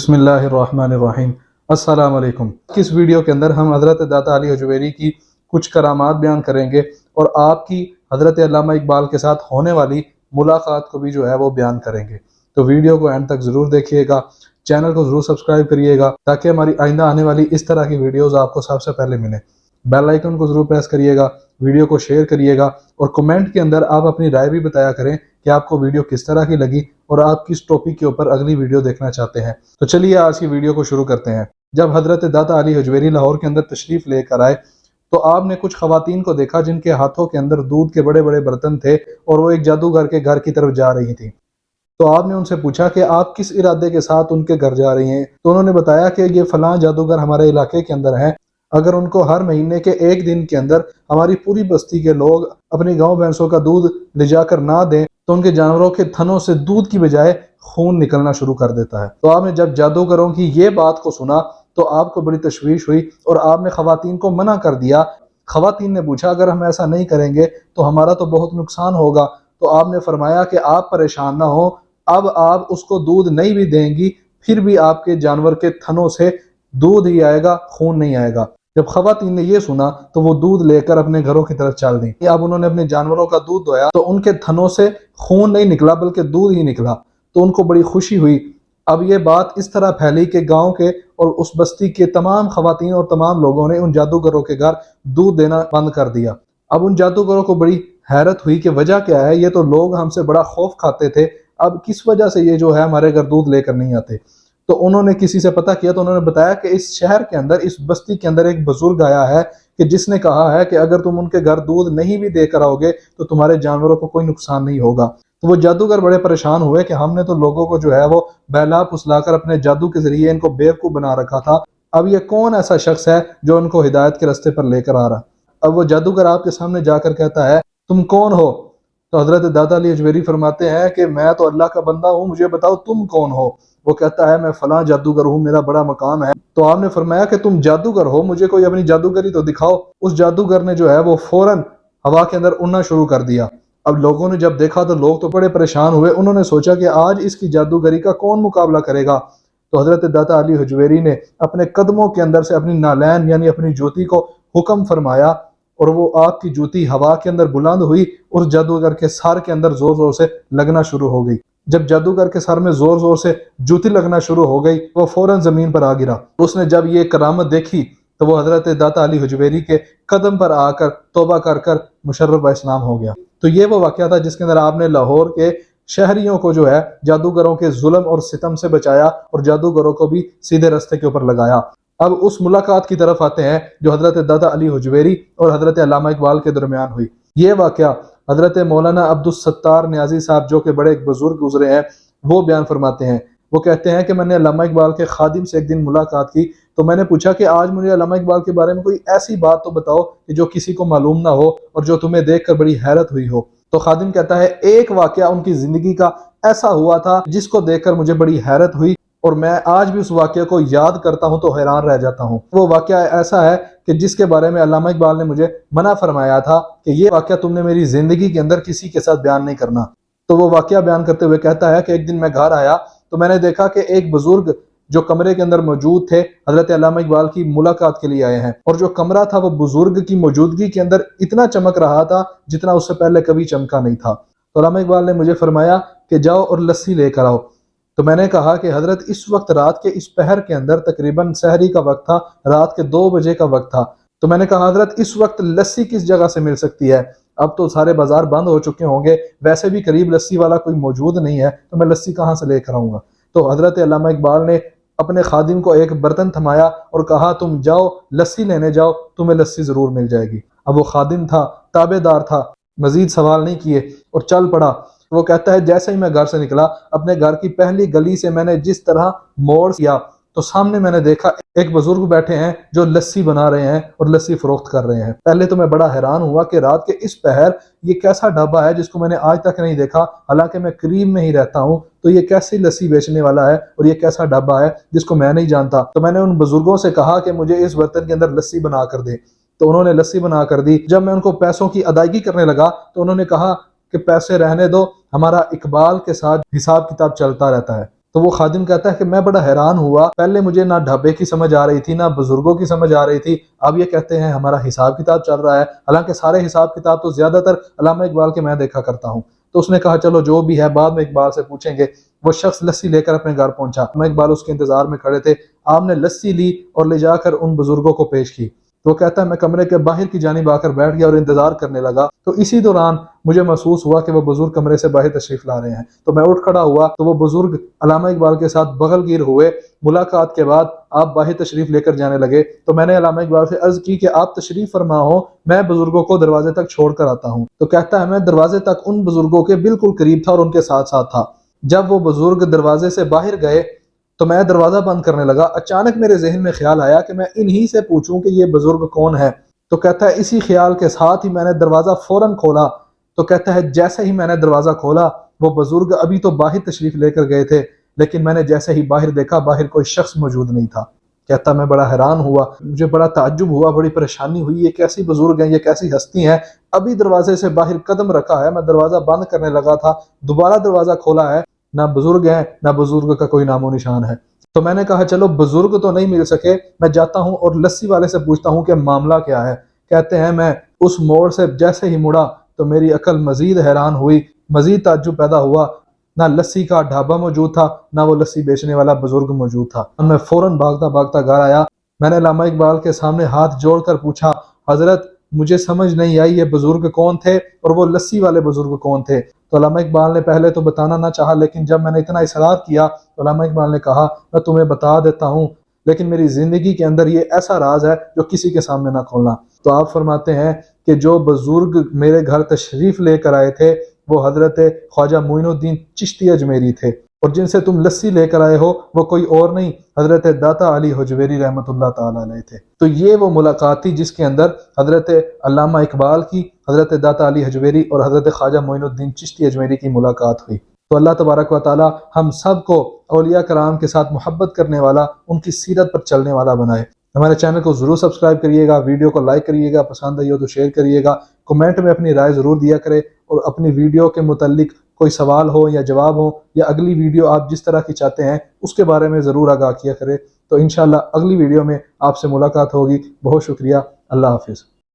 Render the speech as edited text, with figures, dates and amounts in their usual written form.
بسم اللہ الرحمن الرحیم۔ السلام علیکم۔ اس ویڈیو کے اندر ہم حضرت داتا علی حجویری کی کچھ کرامات بیان کریں گے اور آپ کی حضرت علامہ اقبال کے ساتھ ہونے والی ملاقات کو بھی وہ بیان کریں گے۔ تو ویڈیو کو اینڈ تک ضرور دیکھیے گا، چینل کو ضرور سبسکرائب کریے گا تاکہ ہماری آئندہ آنے والی اس طرح کی ویڈیوز آپ کو سب سے پہلے ملیں۔ بیل آئیکن کو ضرور پریس کریے گا، ویڈیو کو شیئر کریے گا اور کمنٹ کے اندر آپ اپنی رائے بھی بتایا کریں کہ آپ کو ویڈیو کس طرح کی لگی اور آپ کس ٹاپک کے اوپر اگلی ویڈیو دیکھنا چاہتے ہیں۔ تو چلیے آج کی ویڈیو کو شروع کرتے ہیں۔ جب حضرت داتا علی حجویری لاہور کے اندر تشریف لے کر آئے تو آپ نے کچھ خواتین کو دیکھا جن کے ہاتھوں کے اندر دودھ کے بڑے بڑے برتن تھے اور وہ ایک جادوگر کے گھر کی طرف جا رہی تھیں۔ تو آپ نے ان سے پوچھا کہ آپ کس ارادے کے ساتھ ان کے گھر جا رہی ہیں؟ تو انہوں نے بتایا کہ یہ فلاں جادوگر ہمارے علاقے کے اندر ہیں، اگر ان کو ہر مہینے کے ایک دن کے اندر ہماری پوری بستی کے لوگ اپنی گاؤں بھینسوں کا دودھ لے جا کر نہ دیں تو ان کے جانوروں کے تھنوں سے دودھ کی بجائے خون نکلنا شروع کر دیتا ہے۔ تو آپ نے جب جادوگروں کی یہ بات کو سنا تو آپ کو بڑی تشویش ہوئی اور آپ نے خواتین کو منع کر دیا۔ خواتین نے پوچھا اگر ہم ایسا نہیں کریں گے تو ہمارا تو بہت نقصان ہوگا۔ تو آپ نے فرمایا کہ آپ پریشان نہ ہوں، اب آپ اس کو دودھ نہیں بھی دیں گی پھر بھی آپ کے جانور کے تھنوں سے دودھ ہی آئے گا، خون نہیں آئے گا۔ جب خواتین نے یہ سنا تو وہ دودھ لے کر اپنے گھروں کی طرف چل دیں۔ اب انہوں نے اپنے جانوروں کا دودھ دویا تو ان کے تھنوں سے خون نہیں نکلا بلکہ دودھ ہی نکلا، تو ان کو بڑی خوشی ہوئی۔ اب یہ بات اس طرح پھیلی کہ گاؤں کے اور اس بستی کے تمام خواتین اور تمام لوگوں نے ان جادوگروں کے گھر دودھ دینا بند کر دیا۔ اب ان جادوگروں کو بڑی حیرت ہوئی کہ وجہ کیا ہے، یہ تو لوگ ہم سے بڑا خوف کھاتے تھے، اب کس وجہ سے یہ ہمارے گھر دودھ لے کر نہیں آتے؟ تو انہوں نے کسی سے پتہ کیا تو انہوں نے بتایا کہ اس شہر کے اندر، اس بستی کے اندر ایک بزرگ آیا ہے کہ جس نے کہا ہے کہ اگر تم ان کے گھر دودھ نہیں بھی دے کر آؤ گے تو تمہارے جانوروں کو کوئی نقصان نہیں ہوگا۔ تو وہ جادوگر بڑے پریشان ہوئے کہ ہم نے تو لوگوں کو وہ بہلا پھسلا کر اپنے جادو کے ذریعے ان کو بیوقوف بنا رکھا تھا، اب یہ کون ایسا شخص ہے جو ان کو ہدایت کے راستے پر لے کر آ رہا؟ اب وہ جادوگر آپ کے سامنے جا کر کہتا ہے تم کون ہو؟ تو حضرت داتا علی حجویری فرماتے ہیں کہ میں تو اللہ کا بندہ ہوں، مجھے بتاؤ تم کون ہو؟ وہ کہتا ہے میں فلاں جادوگر ہوں، میرا بڑا مقام ہے۔ تو آپ نے فرمایا کہ تم جادوگر ہو، مجھے کوئی اپنی جادوگری تو دکھاؤ۔ اس جادوگر نے وہ فوراً ہوا کے اندر اڑنا شروع کر دیا۔ اب لوگوں نے جب دیکھا تو لوگ تو بڑے پریشان ہوئے، انہوں نے سوچا کہ آج اس کی جادوگری کا کون مقابلہ کرے گا؟ تو حضرت داتا علی حجویری نے اپنے قدموں کے اندر سے اپنی نالین یعنی اپنی جوتی کو حکم فرمایا اور وہ آپ کی جوتی ہوا کے اندر بلند ہوئی اور جادوگر کے سر کے اندر زور زور سے لگنا شروع ہو گئی۔ جب جادوگر کے سر میں زور زور سے جوتی لگنا شروع ہو گئی وہ فوراً زمین پر آ گرا۔ اس نے جب یہ کرامت دیکھی تو وہ حضرت داتا علی حجویری کے قدم پر آ کر توبہ کر کر مشرف اسلام ہو گیا۔ تو یہ وہ واقعہ تھا جس کے اندر آپ نے لاہور کے شہریوں کو جادوگروں کے ظلم اور ستم سے بچایا اور جادوگروں کو بھی سیدھے راستے کے اوپر لگایا۔ اب اس ملاقات کی طرف آتے ہیں جو حضرت داتا علی حجویری اور حضرت علامہ اقبال کے درمیان ہوئی۔ یہ واقعہ حضرت مولانا عبدالستار نیازی صاحب جو کہ بڑے ایک بزرگ گزرے ہیں وہ بیان فرماتے ہیں۔ وہ کہتے ہیں کہ میں نے علامہ اقبال کے خادم سے ایک دن ملاقات کی تو میں نے پوچھا کہ آج مجھے علامہ اقبال کے بارے میں کوئی ایسی بات تو بتاؤ کہ جو کسی کو معلوم نہ ہو اور جو تمہیں دیکھ کر بڑی حیرت ہوئی ہو۔ تو خادم کہتا ہے ایک واقعہ ان کی زندگی کا ایسا ہوا تھا جس کو دیکھ کر مجھے بڑی حیرت ہوئی اور میں آج بھی اس واقعے کو یاد کرتا ہوں تو حیران رہ جاتا ہوں۔ وہ واقعہ ایسا ہے کہ جس کے بارے میں علامہ اقبال نے مجھے منع فرمایا تھا کہ یہ واقعہ تم نے میری زندگی کے اندر کسی کے ساتھ بیان نہیں کرنا۔ تو وہ واقعہ بیان کرتے ہوئے کہتا ہے کہ ایک دن میں گھر آیا تو میں نے دیکھا کہ ایک بزرگ جو کمرے کے اندر موجود تھے حضرت علامہ اقبال کی ملاقات کے لیے آئے ہیں، اور جو کمرہ تھا وہ بزرگ کی موجودگی کے اندر اتنا چمک رہا تھا جتنا اس سے پہلے کبھی چمکا نہیں تھا۔ تو علامہ اقبال نے مجھے فرمایا کہ جاؤ اور لسی لے کر آؤ۔ تو میں نے کہا کہ حضرت اس وقت رات کے اس پہر کے اندر تقریباً سحری کا وقت تھا، رات کے 2 بجے کا وقت تھا۔ تو میں نے کہا حضرت اس وقت لسی کس جگہ سے مل سکتی ہے؟ اب تو سارے بازار بند ہو چکے ہوں گے، ویسے بھی قریب لسی والا کوئی موجود نہیں ہے، تو میں لسی کہاں سے لے کر آؤں گا؟ تو حضرت علامہ اقبال نے اپنے خادم کو ایک برتن تھمایا اور کہا تم جاؤ لسی لینے جاؤ، تمہیں لسی ضرور مل جائے گی۔ اب وہ خادم تھا، تابع دار تھا، مزید سوال نہیں کیے اور چل پڑا۔ وہ کہتا ہے جیسے ہی میں گھر سے نکلا اپنے گھر کی پہلی گلی سے میں نے جس طرح موڑ کیا تو سامنے میں نے دیکھا ایک بزرگ بیٹھے ہیں جو لسی بنا رہے ہیں اور لسی فروخت کر رہے ہیں۔ پہلے تو میں بڑا حیران ہوا کہ رات کے اس پہر یہ کیسا ڈھابہ ہے جس کو میں نے آج تک نہیں دیکھا، حالانکہ میں قریب میں ہی رہتا ہوں، تو یہ کیسی لسی بیچنے والا ہے اور یہ کیسا ڈھابہ ہے جس کو میں نہیں جانتا۔ تو میں نے ان بزرگوں سے کہا کہ مجھے اس برتن کے اندر لسی بنا کر دیں، تو انہوں نے لسی بنا کر دی۔ جب میں ان کو پیسوں کی ادائیگی کرنے لگا تو انہوں نے کہا کہ پیسے رہنے دو، ہمارا اقبال کے ساتھ حساب کتاب چلتا رہتا ہے۔ تو وہ خادم کہتا ہے کہ میں بڑا حیران ہوا، پہلے مجھے نہ ڈھابے کی سمجھ آ رہی تھی، نہ بزرگوں کی سمجھ آ رہی تھی، اب یہ کہتے ہیں ہمارا حساب کتاب چل رہا ہے، حالانکہ سارے حساب کتاب تو زیادہ تر علامہ اقبال کے میں دیکھا کرتا ہوں۔ تو اس نے کہا چلو جو بھی ہے بعد میں اقبال سے پوچھیں گے۔ وہ شخص لسی لے کر اپنے گھر پہنچا، علامہ اقبال اس کے انتظار میں کھڑے تھے۔ آپ نے لسی لی اور لے جا کر ان بزرگوں کو پیش کی۔ تو وہ کہتا ہے میں کمرے کے باہر کی جانب آ کر بیٹھ گیا اور انتظار کرنے لگا، تو اسی دوران مجھے محسوس ہوا کہ وہ بزرگ کمرے سے باہر تشریف لا رہے ہیں۔ تو میں اٹھ کھڑا ہوا تو وہ بزرگ علامہ اقبال کے ساتھ بغل گیر ہوئے۔ ملاقات کے بعد آپ باہر تشریف لے کر جانے لگے، تو میں نے علامہ اقبال سے عرض کی کہ آپ تشریف فرما ہو، میں بزرگوں کو دروازے تک چھوڑ کر آتا ہوں۔ تو کہتا ہے میں دروازے تک ان بزرگوں کے بالکل قریب تھا اور ان کے ساتھ ساتھ تھا۔ جب وہ بزرگ دروازے سے باہر گئے تو میں دروازہ بند کرنے لگا، اچانک میرے ذہن میں خیال آیا کہ میں انہی سے پوچھوں کہ یہ بزرگ کون ہے۔ تو کہتا ہے اسی خیال کے ساتھ ہی میں نے دروازہ فوراً کھولا۔ تو کہتا ہے جیسے ہی میں نے دروازہ کھولا وہ بزرگ ابھی تو باہر تشریف لے کر گئے تھے، لیکن میں نے جیسے ہی باہر دیکھا باہر کوئی شخص موجود نہیں تھا۔ کہتا میں بڑا حیران ہوا، مجھے بڑا تعجب ہوا، بڑی پریشانی ہوئی، یہ کیسی بزرگ ہیں، یہ کیسی ہستی ہیں، ابھی دروازے سے باہر قدم رکھا ہے، میں دروازہ بند کرنے لگا تھا، دوبارہ دروازہ کھولا ہے، نہ بزرگ ہیں نہ بزرگ کا کوئی نام و نشان ہے۔ تو میں نے کہا چلو بزرگ تو نہیں مل سکے، میں جاتا ہوں اور لسی والے سے پوچھتا ہوں کہ معاملہ کیا ہے۔ کہتے ہیں میں اس موڑ سے جیسے ہی مڑا تو میری عقل مزید حیران ہوئی، مزید تعجب پیدا ہوا، نہ لسی کا ڈھابہ موجود تھا نہ وہ لسی بیچنے والا بزرگ موجود تھا۔ میں فوراً بھاگتا بھاگتا گھر آیا، میں نے علامہ اقبال کے سامنے ہاتھ جوڑ کر پوچھا حضرت مجھے سمجھ نہیں آئی یہ بزرگ کون تھے اور وہ لسی والے بزرگ کون تھے۔ تو علامہ اقبال نے پہلے تو بتانا نہ چاہا، لیکن جب میں نے اتنا اصرار کیا تو علامہ اقبال نے کہا میں تمہیں بتا دیتا ہوں، لیکن میری زندگی کے اندر یہ ایسا راز ہے جو کسی کے سامنے نہ کھولنا۔ تو آپ فرماتے ہیں کہ جو بزرگ میرے گھر تشریف لے کر آئے تھے وہ حضرت خواجہ معین الدین چشتی اجمیری تھے، اور جن سے تم لسی لے کر آئے ہو وہ کوئی اور نہیں حضرت داتا علی حجویری رحمۃ اللہ تعالیٰ علیہ تھے۔ تو یہ وہ ملاقات تھی جس کے اندر حضرت علامہ اقبال کی، حضرت داتا علی حجویری اور حضرت خواجہ معین الدین چشتی اجمیری کی ملاقات ہوئی۔ تو اللہ تبارک و تعالی ہم سب کو اولیاء کرام کے ساتھ محبت کرنے والا، ان کی سیرت پر چلنے والا بنائے۔ ہمارے چینل کو ضرور سبسکرائب کریے گا، ویڈیو کو لائک کریے گا، پسند آئی ہو تو شیئر کریے گا، کمنٹ میں اپنی رائے ضرور دیا کرے، اور اپنی ویڈیو کے متعلق کوئی سوال ہو یا جواب ہو یا اگلی ویڈیو آپ جس طرح کی چاہتے ہیں اس کے بارے میں ضرور آگاہ کیا کرے۔ تو انشاءاللہ اگلی ویڈیو میں آپ سے ملاقات ہوگی۔ بہت شکریہ، اللہ حافظ۔